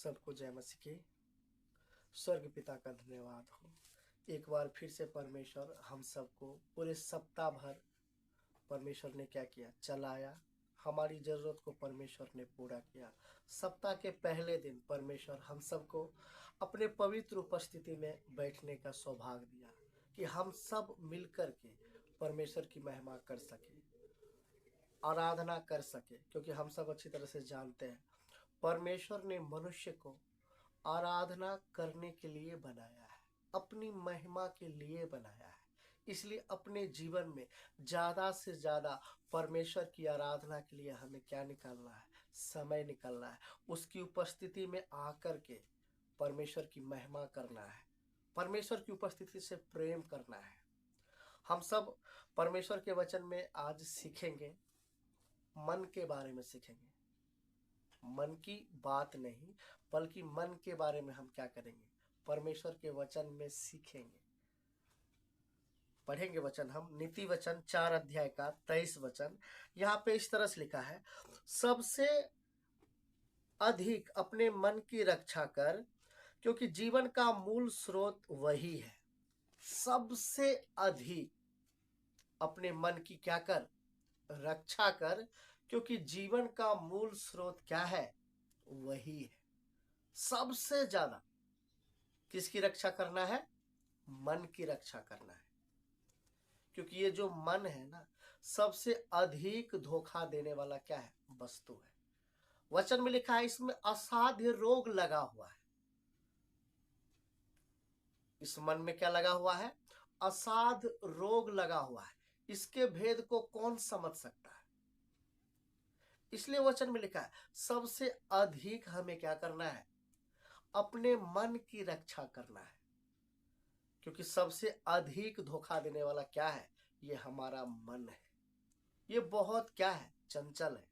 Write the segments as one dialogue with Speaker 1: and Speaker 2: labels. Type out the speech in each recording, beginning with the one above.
Speaker 1: सबको जय मसीह की। स्वर्ग पिता का धन्यवाद हो। एक बार फिर से परमेश्वर हम सबको पूरे सप्ताह भर परमेश्वर ने क्या किया, चलाया। हमारी जरूरत को परमेश्वर ने पूरा किया। सप्ताह के पहले दिन परमेश्वर हम सबको अपने पवित्र उपस्थिति में बैठने का सौभाग्य दिया कि हम सब मिलकर के परमेश्वर की महिमा कर सके, आराधना कर सके। क्योंकि हम सब अच्छी तरह से जानते हैं परमेश्वर ने मनुष्य को आराधना करने के लिए बनाया है, अपनी महिमा के लिए बनाया है। इसलिए अपने जीवन में ज्यादा से ज्यादा परमेश्वर की आराधना के लिए हमें क्या निकालना है, समय निकालना है। उसकी उपस्थिति में आकर के परमेश्वर की महिमा करना है, परमेश्वर की उपस्थिति से प्रेम करना है। हम सब परमेश्वर के वचन में आज सीखेंगे, मन के बारे में सीखेंगे। मन की बात नहीं बल्कि मन के बारे में हम क्या करेंगे, परमेश्वर के वचन में सीखेंगे। पढ़ेंगे वचन हम, नीति वचन 4 अध्याय का 23 वचन। यहाँ पे इस तरह से लिखा है, सबसे अधिक अपने मन की रक्षा कर, क्योंकि जीवन का मूल स्रोत वही है। सबसे अधिक अपने मन की क्या कर, रक्षा कर, क्योंकि जीवन का मूल स्रोत क्या है, वही है। सबसे ज्यादा किसकी रक्षा करना है, मन की रक्षा करना है। क्योंकि ये जो मन है ना, सबसे अधिक धोखा देने वाला क्या है, वस्तु है। वचन में लिखा है इसमें असाध्य रोग लगा हुआ है। इस मन में क्या लगा हुआ है, असाध्य रोग लगा हुआ है। इसके भेद को कौन समझ सकता है। इसलिए वचन में लिखा है सबसे अधिक हमें क्या करना है, अपने मन की रक्षा करना है। क्योंकि सबसे अधिक धोखा देने वाला क्या है, ये हमारा मन है। ये बहुत क्या है, चंचल है,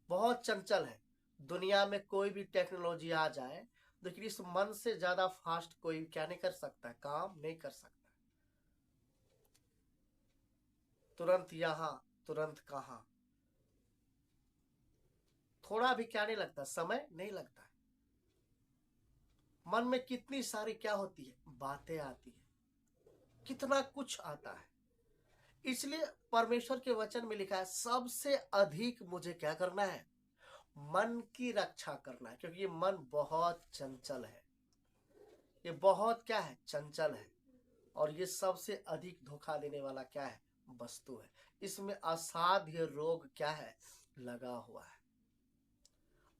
Speaker 1: बहुत चंचल है। दुनिया में कोई भी टेक्नोलॉजी आ जाए, लेकिन इस मन से ज्यादा फास्ट कोई क्या नहीं कर सकता, काम नहीं कर सकता। तुरंत यहां तुरंत कहां, थोड़ा भी क्या नहीं लगता, समय नहीं लगता है। मन में कितनी सारी क्या होती है, बातें आती है, कितना कुछ आता है। इसलिए परमेश्वर के वचन में लिखा है सबसे अधिक मुझे क्या करना है, मन की रक्षा करना है। क्योंकि ये मन बहुत चंचल है, ये बहुत क्या है, चंचल है। और ये सबसे अधिक धोखा देने वाला क्या है, वस्तु है। इसमें असाध्य रोग क्या है, लगा हुआ है।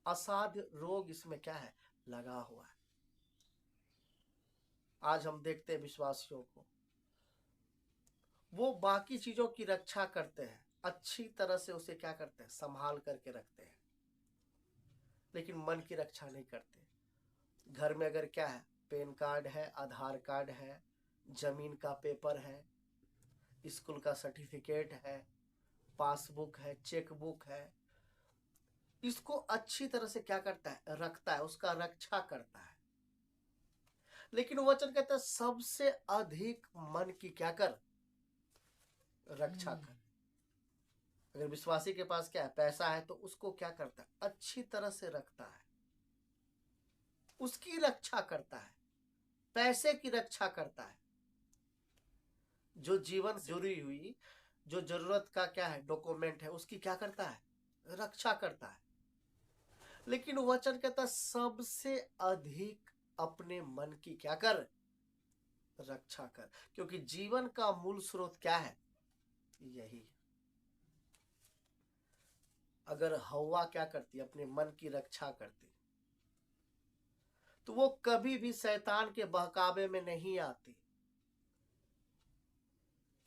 Speaker 1: असाध्य रोग इसमें क्या है, लगा हुआ है। आज हम देखते हैं विश्वासियों को, वो बाकी चीजों की रक्षा करते हैं, अच्छी तरह से उसे क्या करते हैं, संभाल करके रखते हैं, लेकिन मन की रक्षा नहीं करते। घर में अगर क्या है, पैन कार्ड है, आधार कार्ड है, जमीन का पेपर है, स्कूल का सर्टिफिकेट है, पासबुक है, चेकबुक है, इसको अच्छी तरह से क्या करता है, रखता है, उसका रक्षा करता है। लेकिन वचन कहता है सबसे अधिक मन की क्या कर, रक्षा कर। अगर विश्वासी के पास क्या है, पैसा है, तो उसको क्या करता है, अच्छी तरह से रखता है, उसकी रक्षा करता है, पैसे की रक्षा करता है। जो जीवन जुड़ी हुई, जो जरूरत का क्या है, डॉक्यूमेंट है, उसकी क्या करता है, रक्षा करता है। लेकिन वचन कहता है सबसे अधिक अपने मन की क्या कर, रक्षा कर, क्योंकि जीवन का मूल स्रोत क्या है, यही है। अगर हवा क्या करती, अपने मन की रक्षा करती, तो वो कभी भी शैतान के बहकावे में नहीं आती।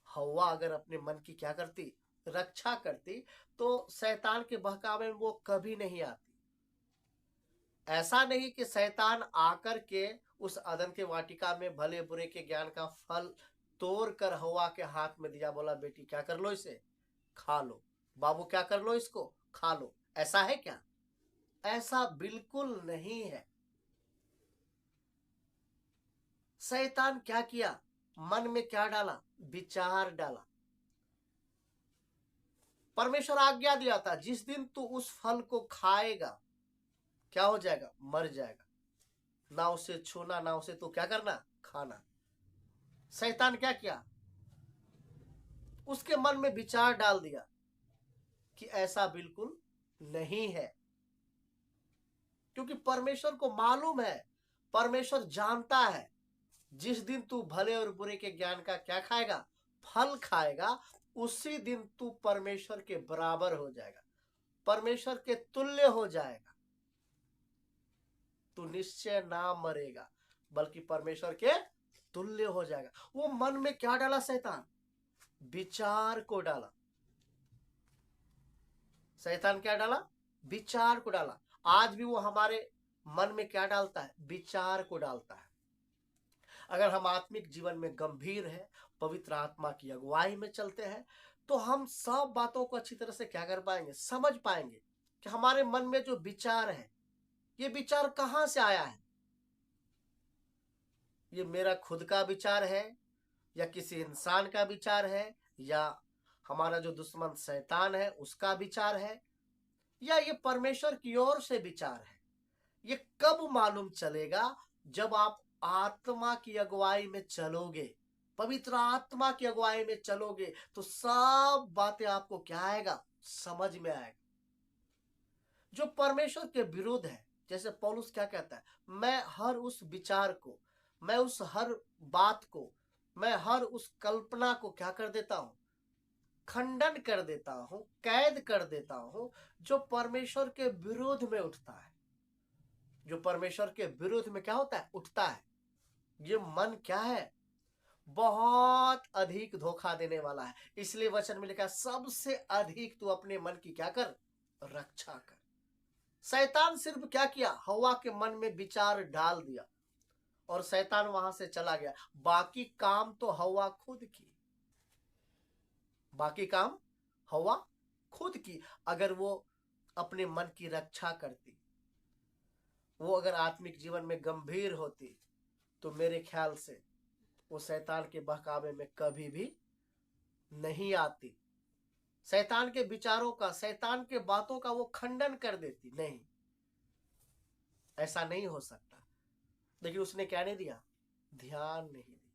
Speaker 1: हवा अगर अपने मन की क्या करती, रक्षा करती, तो शैतान के बहकावे में वो कभी नहीं आती। ऐसा नहीं कि शैतान आकर के उस अदन के वाटिका में भले बुरे के ज्ञान का फल तोड़ कर हवा के हाथ में दिया, बोला बेटी क्या कर लो, इसे खा लो, बाबू क्या कर लो, इसको खा लो। ऐसा है क्या, ऐसा बिल्कुल नहीं है। शैतान क्या किया, मन में क्या डाला, विचार डाला। परमेश्वर आज्ञा दिया था जिस दिन तू उस फल को खाएगा, क्या हो जाएगा, मर जाएगा। ना उसे छूना, ना उसे तो क्या करना, खाना। शैतान क्या किया, उसके मन में विचार डाल दिया कि ऐसा बिल्कुल नहीं है, क्योंकि परमेश्वर को मालूम है, परमेश्वर जानता है जिस दिन तू भले और बुरे के ज्ञान का क्या खाएगा, फल खाएगा, उसी दिन तू परमेश्वर के बराबर हो जाएगा, परमेश्वर के तुल्य हो जाएगा। तू निश्चय ना मरेगा बल्कि परमेश्वर के तुल्य हो जाएगा। वो मन में क्या डाला शैतान, विचार को डाला। शैतान क्या डाला, विचार को डाला। आज भी वो हमारे मन में क्या डालता है, विचार को डालता है। अगर हम आत्मिक जीवन में गंभीर है, पवित्र आत्मा की अगुवाई में चलते हैं, तो हम सब बातों को अच्छी तरह से क्या कर पाएंगे, समझ पाएंगे कि हमारे मन में जो विचार है, ये विचार कहां से आया है। ये मेरा खुद का विचार है, या किसी इंसान का विचार है, या हमारा जो दुश्मन शैतान है उसका विचार है, या ये परमेश्वर की ओर से विचार है। ये कब मालूम चलेगा, जब आप आत्मा की अगुवाई में चलोगे, पवित्र आत्मा की अगुवाई में चलोगे, तो सब बातें आपको क्या आएगा, समझ में आएगा। जो परमेश्वर के विरुद्ध है, जैसे पौलुस क्या कहता है, मैं हर उस विचार को, मैं उस हर बात को, मैं हर उस कल्पना को क्या कर देता हूं, खंडन कर देता हूं, कैद कर देता हूं, जो परमेश्वर के विरोध में उठता है। जो परमेश्वर के विरोध में क्या होता है, उठता है। ये मन क्या है, बहुत अधिक धोखा देने वाला है। इसलिए वचन में लिखा है, सबसे अधिक तू अपने मन की क्या कर, रक्षा कर। शैतान सिर्फ क्या किया, हवा के मन में विचार डाल दिया और शैतान वहां से चला गया। बाकी काम तो हवा खुद की, बाकी काम हवा खुद की। अगर वो अपने मन की रक्षा करती, वो अगर आत्मिक जीवन में गंभीर होती, तो मेरे ख्याल से वो शैतान के बहकावे में कभी भी नहीं आती। शैतान के विचारों का, शैतान के बातों का वो खंडन कर देती। नहीं, ऐसा नहीं हो सकता। लेकिन उसने क्या नहीं दिया, ध्यान नहीं दिया,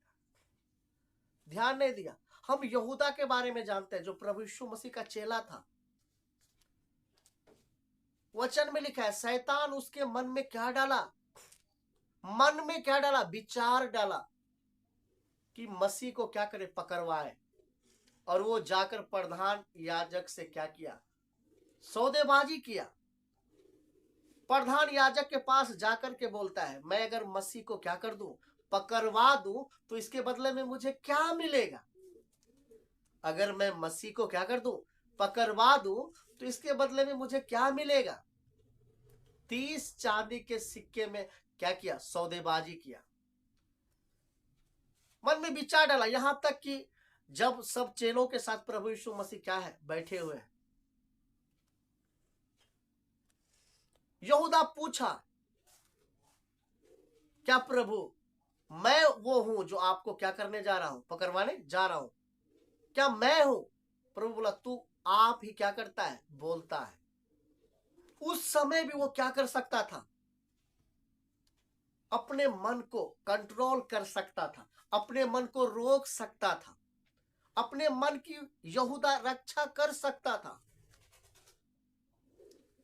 Speaker 1: ध्यान नहीं दिया। हम यहूदा के बारे में जानते हैं, जो प्रभु यीशु मसीह का चेला था। वचन में लिखा है, शैतान उसके मन में क्या डाला, मन में क्या डाला, विचार डाला कि मसीह को क्या करे, पकड़वाए। और वो जाकर प्रधान याजक से क्या किया, सौदेबाजी किया। प्रधान याजक के पास जाकर के बोलता है, मैं अगर मसीह को क्या कर दूं, पकड़वा दूं, तो इसके बदले में मुझे क्या मिलेगा। अगर मैं मसीह को क्या कर दूं, पकड़वा दूं, तो इसके बदले में मुझे क्या मिलेगा। 30 चांदी के सिक्के में क्या किया, सौदेबाजी किया। मन में विचार डाला। यहां तक कि जब सब चेलों के साथ प्रभु यीशु मसीह क्या है, बैठे हुए हैं, यहूदा पूछा, क्या प्रभु मैं वो हूं जो आपको क्या करने जा रहा हूं, पकड़वाने जा रहा हूं, क्या मैं हूं। प्रभु बोला, तू आप ही क्या करता है, बोलता है। उस समय भी वो क्या कर सकता था, अपने मन को कंट्रोल कर सकता था, अपने मन को रोक सकता था, अपने मन की यहूदा रक्षा कर सकता था।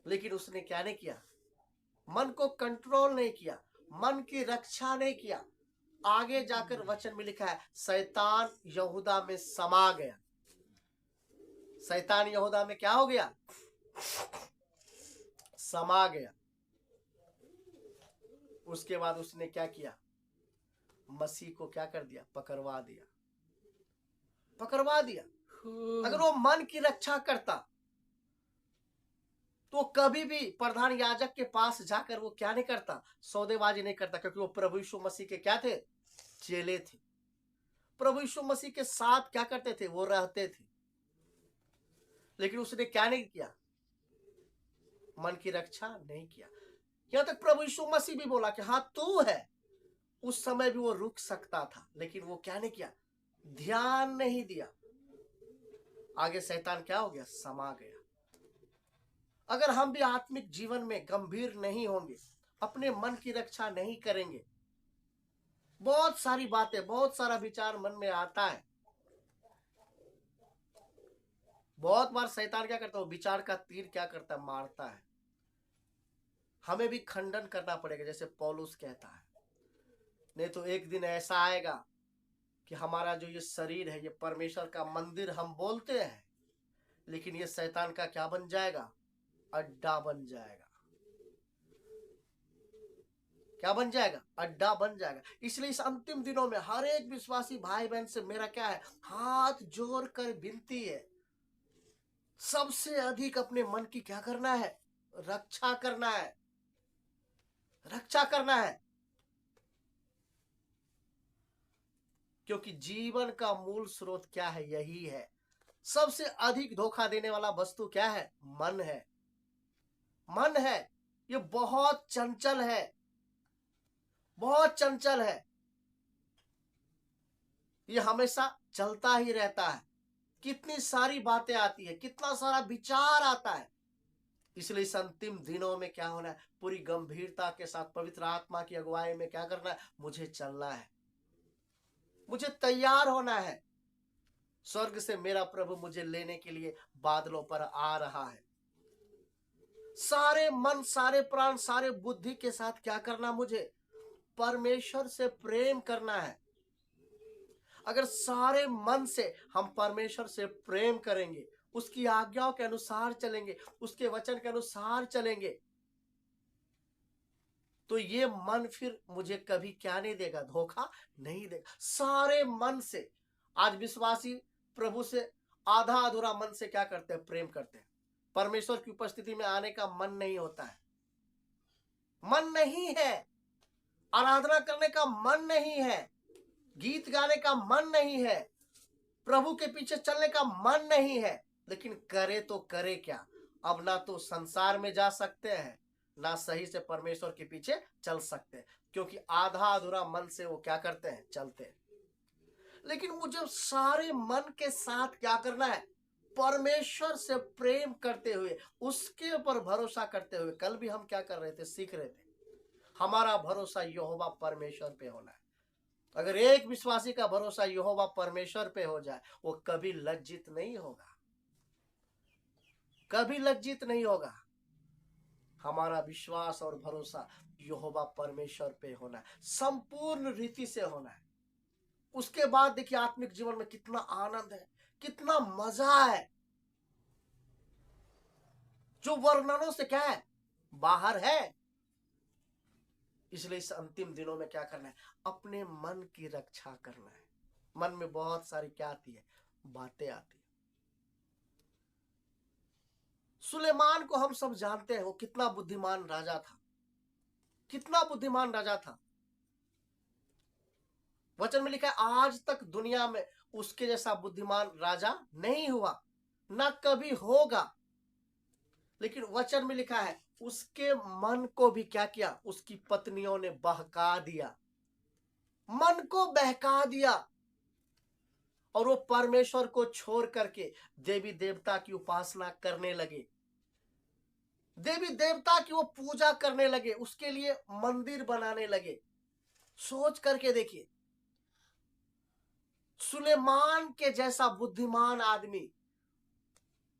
Speaker 1: लेकिन उसने क्या नहीं किया, मन को कंट्रोल नहीं किया, मन की रक्षा नहीं किया। आगे जाकर वचन में लिखा है, शैतान यहूदा में समा गया। शैतान यहूदा में क्या हो गया, समा गया। उसके बाद उसने क्या किया, मसीह को क्या कर दिया, पकड़वा दिया, पकड़वा दिया। अगर वो मन की रक्षा करता, तो कभी भी प्रधान याजक के पास जाकर वो क्या नहीं करता, सौदेबाजी नहीं करता, क्योंकि वो प्रभु यीशु मसीह के क्या थे, चेले थे। प्रभु यीशु मसीह के साथ क्या करते थे, वो रहते थे। लेकिन उसने क्या नहीं किया, मन की रक्षा नहीं किया। यहां तक प्रभु यीशु मसीह भी बोला कि हाँ तू है। उस समय भी वो रुक सकता था, लेकिन वो क्या नहीं किया, ध्यान नहीं दिया। आगे शैतान क्या हो गया, समा गया। अगर हम भी आत्मिक जीवन में गंभीर नहीं होंगे, अपने मन की रक्षा नहीं करेंगे, बहुत सारी बातें, बहुत सारा विचार मन में आता है। बहुत बार शैतान क्या करता है, वो विचार का तीर क्या करता है, मारता है। हमें भी खंडन करना पड़ेगा, जैसे पौलुस कहता है। नहीं तो एक दिन ऐसा आएगा कि हमारा जो ये शरीर है, ये परमेश्वर का मंदिर हम बोलते हैं, लेकिन ये शैतान का क्या बन जाएगा, अड्डा बन जाएगा। क्या बन जाएगा, अड्डा बन जाएगा। इसलिए इस अंतिम दिनों में हर एक विश्वासी भाई बहन से मेरा क्या है, हाथ जोड़ कर विनती है, सबसे अधिक अपने मन की क्या करना है, रक्षा करना है, रक्षा करना है। क्योंकि जीवन का मूल स्रोत क्या है, यही है। सबसे अधिक धोखा देने वाला वस्तु क्या है, मन है। मन है, ये बहुत चंचल है, बहुत चंचल है। ये हमेशा चलता ही रहता है, कितनी सारी बातें आती है, कितना सारा विचार आता है। इसलिए इस अंतिम दिनों में क्या होना है, पूरी गंभीरता के साथ पवित्र आत्मा की अगुवाई में क्या करना है, मुझे चलना है, मुझे तैयार होना है। स्वर्ग से मेरा प्रभु मुझे लेने के लिए बादलों पर आ रहा है। सारे मन, सारे प्राण, सारे बुद्धि के साथ क्या करना, मुझे परमेश्वर से प्रेम करना है। अगर सारे मन से हम परमेश्वर से प्रेम करेंगे, उसकी आज्ञाओं के अनुसार चलेंगे, उसके वचन के अनुसार चलेंगे, तो ये मन फिर मुझे कभी क्या नहीं देगा, धोखा नहीं देगा। सारे मन से आज विश्वासी प्रभु से आधा अधूरा मन से क्या करते हैं, प्रेम करते हैं। परमेश्वर की उपस्थिति में आने का मन नहीं होता है, मन नहीं है, आराधना करने का मन नहीं है, गीत गाने का मन नहीं है, प्रभु के पीछे चलने का मन नहीं है। लेकिन करे तो करे क्या, अब ना तो संसार में जा सकते हैं, ना सही से परमेश्वर के पीछे चल सकते हैं, क्योंकि आधा अधूरा मन से वो क्या करते हैं, चलते हैं। लेकिन मुझे सारे मन के साथ क्या करना है, परमेश्वर से प्रेम करते हुए, उसके ऊपर भरोसा करते हुए। कल भी हम क्या कर रहे थे, सीख रहे थे, हमारा भरोसा यहोवा परमेश्वर पे होना है। अगर एक विश्वासी का भरोसा यहोवा परमेश्वर पे हो जाए, वो कभी लज्जित नहीं होगा, कभी लज्जित नहीं होगा। हमारा विश्वास और भरोसा यहोवा परमेश्वर पे होना है, संपूर्ण रीति से होना है। उसके बाद देखिए आत्मिक जीवन में कितना आनंद है, कितना मजा है, जो वर्णनों से क्या है, बाहर है। इसलिए इस अंतिम दिनों में क्या करना है, अपने मन की रक्षा करना है। मन में बहुत सारी क्या आती है, बातें आती है। सुलेमान को हम सब जानते हैं, वो कितना बुद्धिमान राजा था, कितना बुद्धिमान राजा था। वचन में लिखा है आज तक दुनिया में उसके जैसा बुद्धिमान राजा नहीं हुआ, ना कभी होगा। लेकिन वचन में लिखा है उसके मन को भी क्या किया, उसकी पत्नियों ने बहका दिया, मन को बहका दिया, और वो परमेश्वर को छोड़ करके देवी देवता की उपासना करने लगे, देवी देवता की वो पूजा करने लगे, उसके लिए मंदिर बनाने लगे। सोच करके देखिए, सुलेमान के जैसा बुद्धिमान आदमी,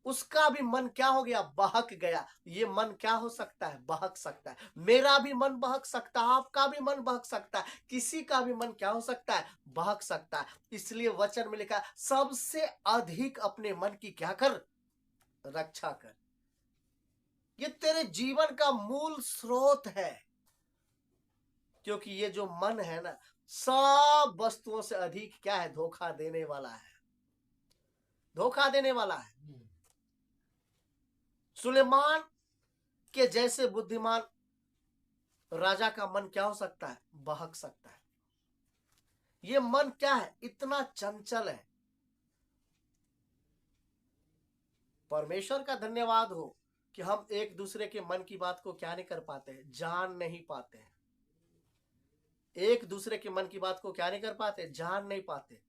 Speaker 1: उसका भी मन क्या हो गया, बहक गया। ये मन क्या हो सकता है, बहक सकता है। मेरा भी मन बहक सकता है, आपका भी मन बहक सकता है, किसी का भी मन क्या हो सकता है, बहक सकता है। इसलिए वचन में लिखा सबसे अधिक अपने मन की क्या कर, रक्षा कर। ये तेरे जीवन का मूल स्रोत है, क्योंकि ये जो मन है ना, सब वस्तुओं से अधिक क्या है, धोखा देने वाला है, धोखा देने वाला है। सुलेमान के जैसे बुद्धिमान राजा का मन क्या हो सकता है, बहक सकता है। ये मन क्या है, इतना चंचल है। परमेश्वर का धन्यवाद हो कि हम एक दूसरे के मन की बात को क्या नहीं कर पाते हैं, जान नहीं पाते हैं। एक दूसरे के मन की बात को क्या नहीं कर पाते, जान नहीं पाते।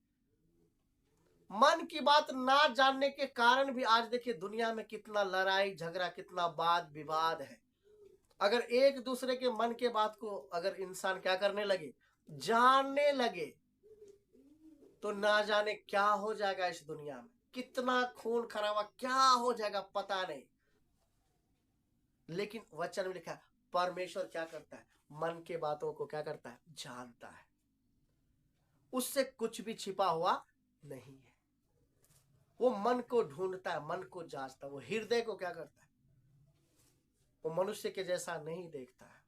Speaker 1: मन की बात ना जानने के कारण भी आज देखिए दुनिया में कितना लड़ाई झगड़ा, कितना वाद विवाद है। अगर एक दूसरे के मन के बात को अगर इंसान क्या करने लगे, जानने लगे, तो ना जाने क्या हो जाएगा इस दुनिया में, कितना खून खराबा क्या हो जाएगा पता नहीं। लेकिन वचन में लिखा है परमेश्वर क्या करता है, मन के बातों को क्या करता है, जानता है। उससे कुछ भी छिपा हुआ नहीं है। वो मन को ढूंढता है, मन को जांचता है, वो हृदय को क्या करता है, वो मनुष्य के जैसा नहीं देखता है।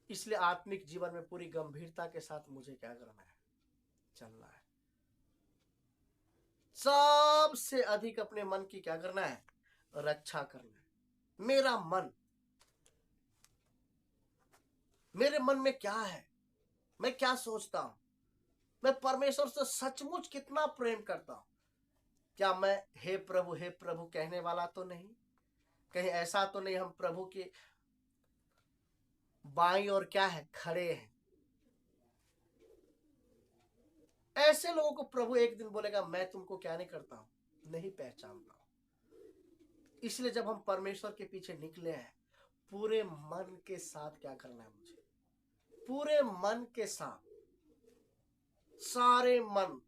Speaker 1: इसलिए आत्मिक जीवन में पूरी गंभीरता के साथ मुझे क्या करना है, चलना है। सबसे अधिक अपने मन की क्या करना है, रक्षा करना है। मेरा मन, मेरे मन में क्या है, मैं क्या सोचता हूं, मैं परमेश्वर से सचमुच कितना प्रेम करता हूं। क्या मैं हे प्रभु कहने वाला तो नहीं, कहीं ऐसा तो नहीं हम प्रभु के बाईं और क्या है, खड़े हैं। ऐसे लोगों को प्रभु एक दिन बोलेगा मैं तुमको क्या नहीं करता हूं, नहीं पहचानता हूं। इसलिए जब हम परमेश्वर के पीछे निकले हैं, पूरे मन के साथ क्या करना है मुझे, पूरे मन के साथ, सारे मन,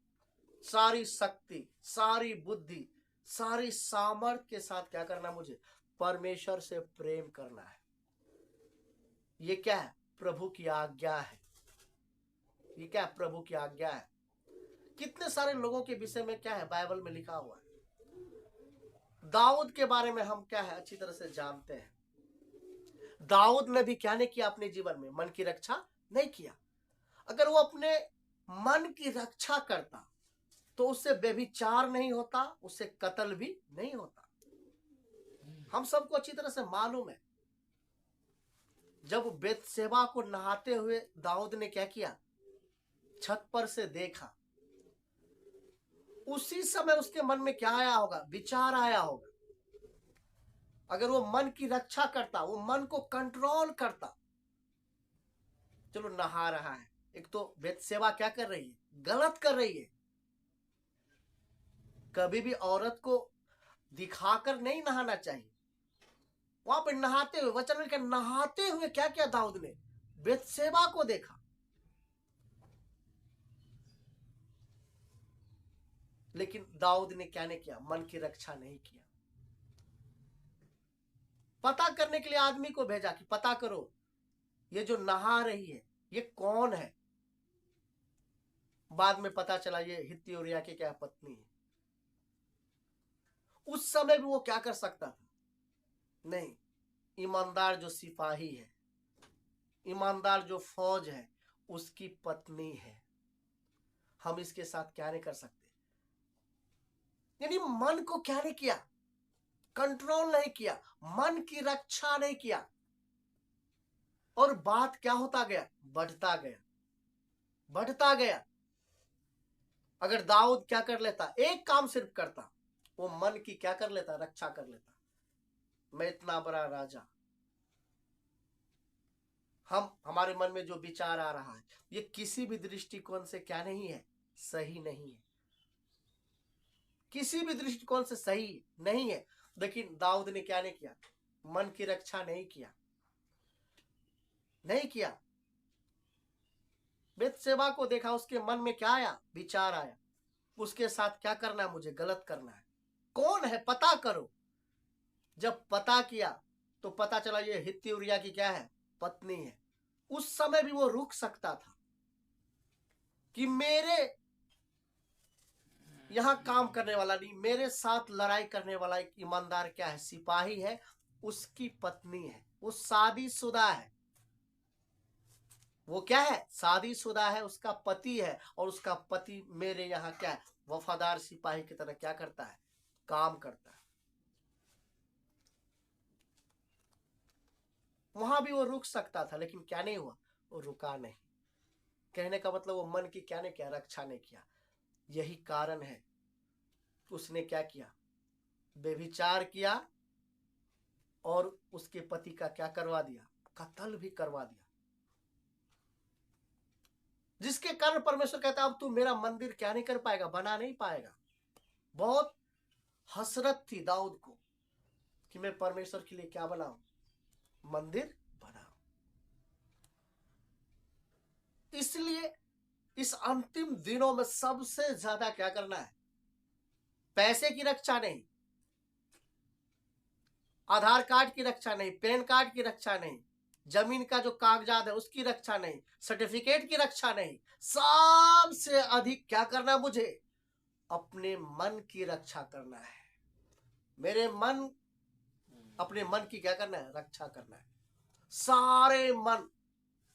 Speaker 1: सारी शक्ति, सारी बुद्धि, सारी सामर्थ के साथ क्या करना है मुझे, परमेश्वर से प्रेम करना है। ये क्या है, प्रभु की आज्ञा है। ये क्या है, प्रभु की आज्ञा है। कितने सारे लोगों के विषय में क्या है, बाइबल में लिखा हुआ है। दाऊद के बारे में हम क्या है अच्छी तरह से जानते हैं। दाऊद ने भी क्या नहीं किया अपने जीवन में, मन की रक्षा नहीं किया। अगर वो अपने मन की रक्षा करता तो उससे व्यभिचार नहीं होता, उससे कत्ल भी नहीं होता। हम सबको अच्छी तरह से मालूम है, जब बेतशेबा को नहाते हुए दाऊद ने क्या किया, छत पर से देखा, उसी समय उसके मन में क्या आया होगा, विचार आया होगा। अगर वो मन की रक्षा करता, वो मन को कंट्रोल करता, चलो नहा रहा है, एक तो बेतशेबा क्या कर रही है, गलत कर रही है। कभी भी औरत को दिखाकर नहीं नहाना चाहिए। वहां पर नहाते हुए, वचन में क्या, नहाते हुए क्या किया दाऊद ने, बेतशेबा को देखा। लेकिन दाऊद ने क्या नहीं किया, मन की रक्षा नहीं किया। पता करने के लिए आदमी को भेजा कि पता करो ये जो नहा रही है ये कौन है। बाद में पता चला ये हित्ती उरिया की क्या पत्नी है। उस समय भी वो क्या कर सकता था, नहीं, ईमानदार जो सिपाही है, ईमानदार जो फौज है, उसकी पत्नी है, हम इसके साथ क्या नहीं कर सकते। यानी मन को क्या नहीं किया, कंट्रोल नहीं किया, मन की रक्षा नहीं किया, और बात क्या होता गया, बढ़ता गया, बढ़ता गया। अगर दाऊद क्या कर लेता, एक काम सिर्फ करता, वो मन की क्या कर लेता, रक्षा कर लेता। मैं इतना बड़ा राजा, हमारे मन में जो विचार आ रहा है ये किसी भी दृष्टिकोण से क्या नहीं है, सही नहीं है, किसी भी दृष्टिकोण से सही नहीं है। लेकिन दाऊद ने क्या नहीं किया, मन की रक्षा नहीं किया, नहीं किया। बेतशेबा को देखा, उसके मन में क्या आया, विचार आया, उसके साथ क्या करना है, मुझे गलत करना है, कौन है पता करो। जब पता किया तो पता चला ये हित्ती उरिया की क्या है, पत्नी है। उस समय भी वो रुक सकता था कि मेरे यहां काम करने वाला नहीं, मेरे साथ लड़ाई करने वाला एक ईमानदार क्या है, सिपाही है, उसकी पत्नी है, वो शादीशुदा है। वो क्या है, शादीशुदा है, उसका पति है, और उसका पति मेरे यहाँ क्या है, वफादार सिपाही की तरह क्या करता है, काम करता है। वहां भी वो रुक सकता था, लेकिन क्या नहीं हुआ, वो रुका नहीं। कहने का मतलब वो मन की क्या नहीं किया, रक्षा नहीं किया। यही कारण है उसने क्या किया, व्यभिचार किया, और उसके पति का क्या करवा दिया, कत्ल भी करवा दिया। जिसके कारण परमेश्वर कहता है अब तू मेरा मंदिर क्या नहीं कर पाएगा, बना नहीं पाएगा। बहुत हसरत थी दाऊद को कि मैं परमेश्वर के लिए क्या बनाऊं, मंदिर बनाऊं। इसलिए इस अंतिम दिनों में सबसे ज्यादा क्या करना है, पैसे की रक्षा नहीं, आधार कार्ड की रक्षा नहीं, पैन कार्ड की रक्षा नहीं, जमीन का जो कागजात है उसकी रक्षा नहीं, सर्टिफिकेट की रक्षा नहीं, सबसे अधिक क्या करना है मुझे, अपने मन की रक्षा करना है। मेरे मन, अपने मन की क्या करना है, रक्षा करना है। सारे मन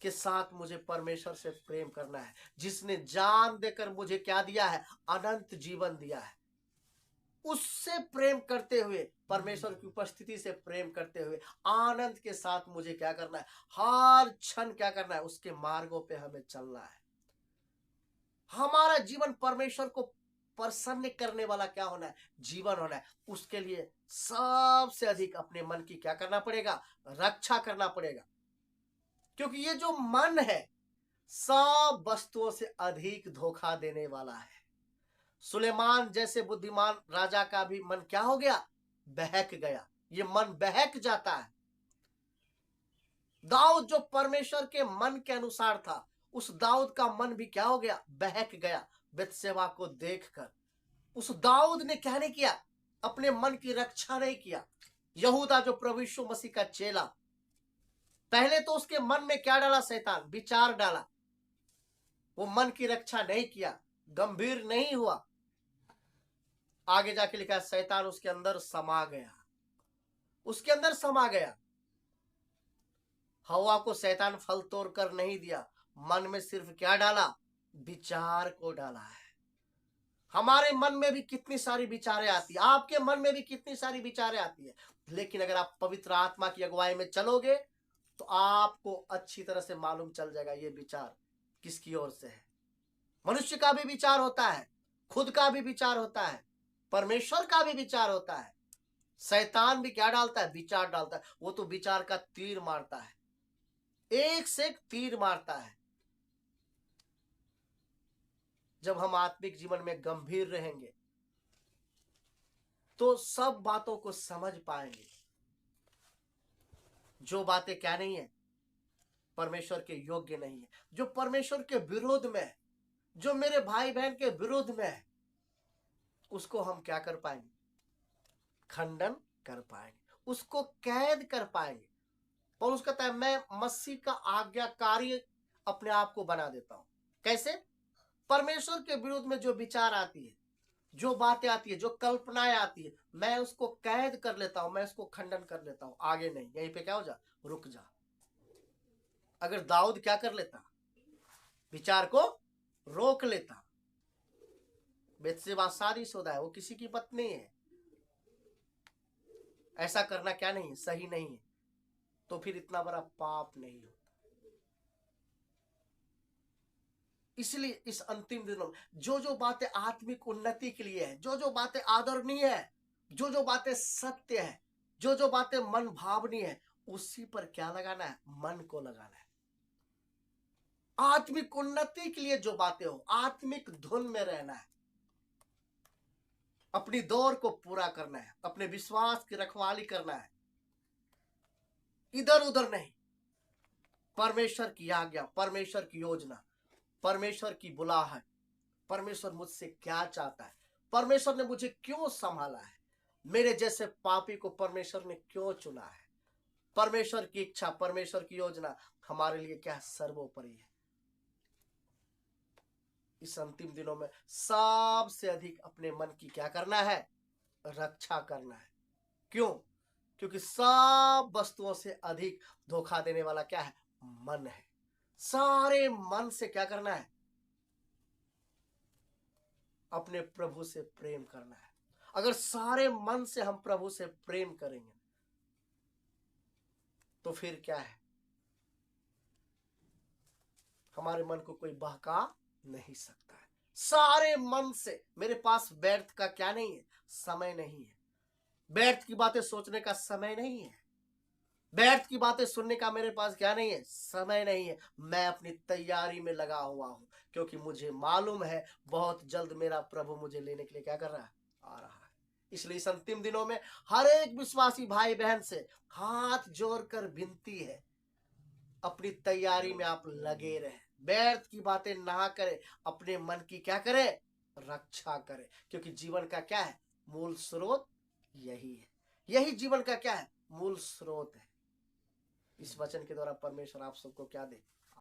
Speaker 1: के साथ मुझे परमेश्वर से प्रेम करना है, जिसने जान देकर मुझे क्या दिया है, अनंत जीवन दिया है। उससे प्रेम करते हुए, परमेश्वर की उपस्थिति से प्रेम करते हुए आनंद के साथ मुझे क्या करना है, हर क्षण क्या करना है, उसके मार्गों पे हमें चलना है। हमारा जीवन परमेश्वर को प्रसन्न करने वाला क्या होना है, जीवन होना है। उसके लिए सबसे अधिक अपने मन की क्या करना पड़ेगा, रक्षा करना पड़ेगा। क्योंकि ये जो मन है सब वस्तुओं से अधिक धोखा देने वाला है। सुलेमान जैसे बुद्धिमान राजा का भी मन क्या हो गया, बहक गया। ये मन बहक जाता है। दाऊद जो परमेश्वर के मन के अनुसार था, उस दाऊद का मन भी क्या हो गया, बहक गया बत्शेबा को देखकर। उस दाऊद ने क्या नहीं किया, अपने मन की रक्षा नहीं किया। यहूदा जो प्रभु यीशु मसीह का चेला, पहले तो उसके मन में क्या डाला, शैतान विचार डाला, वो मन की रक्षा नहीं किया, गंभीर नहीं हुआ। आगे जाके लिखा है शैतान उसके अंदर समा गया, उसके अंदर समा गया। हवा को शैतान फल तोड़ कर नहीं दिया, मन में सिर्फ क्या डाला, विचार को डाला है। हमारे मन में भी कितनी सारी विचारें आती है, आपके मन में भी कितनी सारी विचारें आती है, लेकिन अगर आप पवित्र आत्मा की अगुवाई में चलोगे तो आपको अच्छी तरह से मालूम चल जाएगा ये विचार किसकी ओर से है। मनुष्य का भी विचार होता है, खुद का भी विचार होता है, परमेश्वर का भी विचार होता है। शैतान भी क्या डालता है, विचार डालता है। वो तो विचार का तीर मारता है, एक से एक तीर मारता है। जब हम आत्मिक जीवन में गंभीर रहेंगे तो सब बातों को समझ पाएंगे। जो बातें क्या नहीं है, परमेश्वर के योग्य नहीं है, जो परमेश्वर के विरोध में है, जो मेरे भाई बहन के विरोध में है, उसको हम क्या कर पाएंगे, खंडन कर पाएंगे, उसको कैद कर पाएंगे। पौलुस कहता है मैं मसीह का आज्ञाकारी अपने आप को बना देता हूं। कैसे, परमेश्वर के विरुद्ध में जो विचार आती है, जो बातें आती है, जो कल्पनाएं आती है, मैं उसको कैद कर लेता हूं, मैं उसको खंडन कर लेता हूं। आगे नहीं, यहीं पे क्या हो जा, रुक जा। अगर दाऊद क्या कर लेता, विचार को रोक लेता। बेतशेबा शादीशुदा है, वो किसी की पत्नी है, ऐसा करना क्या नहीं है, सही नहीं है, तो फिर इतना बड़ा पाप नहीं होता। इसलिए इस अंतिम दिनों में जो जो बातें आत्मिक उन्नति के लिए है, जो जो बातें आदरणीय है, जो जो बातें सत्य है, जो जो बातें मन भावनीय है, उसी पर क्या लगाना है, मन को लगाना है। आत्मिक उन्नति के लिए जो बातें हो, आत्मिक धुन में रहना है, अपनी दौड़ को पूरा करना है, अपने विश्वास की रखवाली करना है, इधर उधर नहीं। परमेश्वर की आज्ञा, परमेश्वर की योजना, परमेश्वर की बुलाहट, परमेश्वर मुझसे क्या चाहता है, परमेश्वर ने मुझे क्यों संभाला है, मेरे जैसे पापी को परमेश्वर ने क्यों चुना है, परमेश्वर की इच्छा, परमेश्वर की योजना हमारे लिए क्या सर्वोपरि है। इस अंतिम दिनों में सबसे अधिक अपने मन की क्या करना है, रक्षा करना है। क्यों, क्योंकि सब वस्तुओं से अधिक धोखा देने वाला क्या है, मन है। सारे मन से क्या करना है, अपने प्रभु से प्रेम करना है। अगर सारे मन से हम प्रभु से प्रेम करेंगे तो फिर क्या है, हमारे मन को कोई बहका नहीं सकता है। सारे मन से, मेरे पास व्यर्थ का क्या नहीं है, समय नहीं है, व्यर्थ की बातें सोचने का समय नहीं है। व्यर्थ की बातें सुनने का मेरे पास क्या नहीं है, समय नहीं है। मैं अपनी तैयारी में लगा हुआ हूं, क्योंकि मुझे मालूम है बहुत जल्द मेरा प्रभु मुझे लेने के लिए क्या कर रहा है, आ रहा है। इसलिए इस अंतिम दिनों में हर एक विश्वासी भाई बहन से हाथ जोड़कर विनती है, अपनी तैयारी में आप लगे रहे, व्यर्थ की बातें ना करें, अपने मन की क्या करें, रक्षा करें। क्योंकि जीवन का क्या है, मूल स्रोत यही है। यही जीवन का क्या है, मूल स्रोत है। इस वचन के द्वारा परमेश्वर आप सबको क्या दे,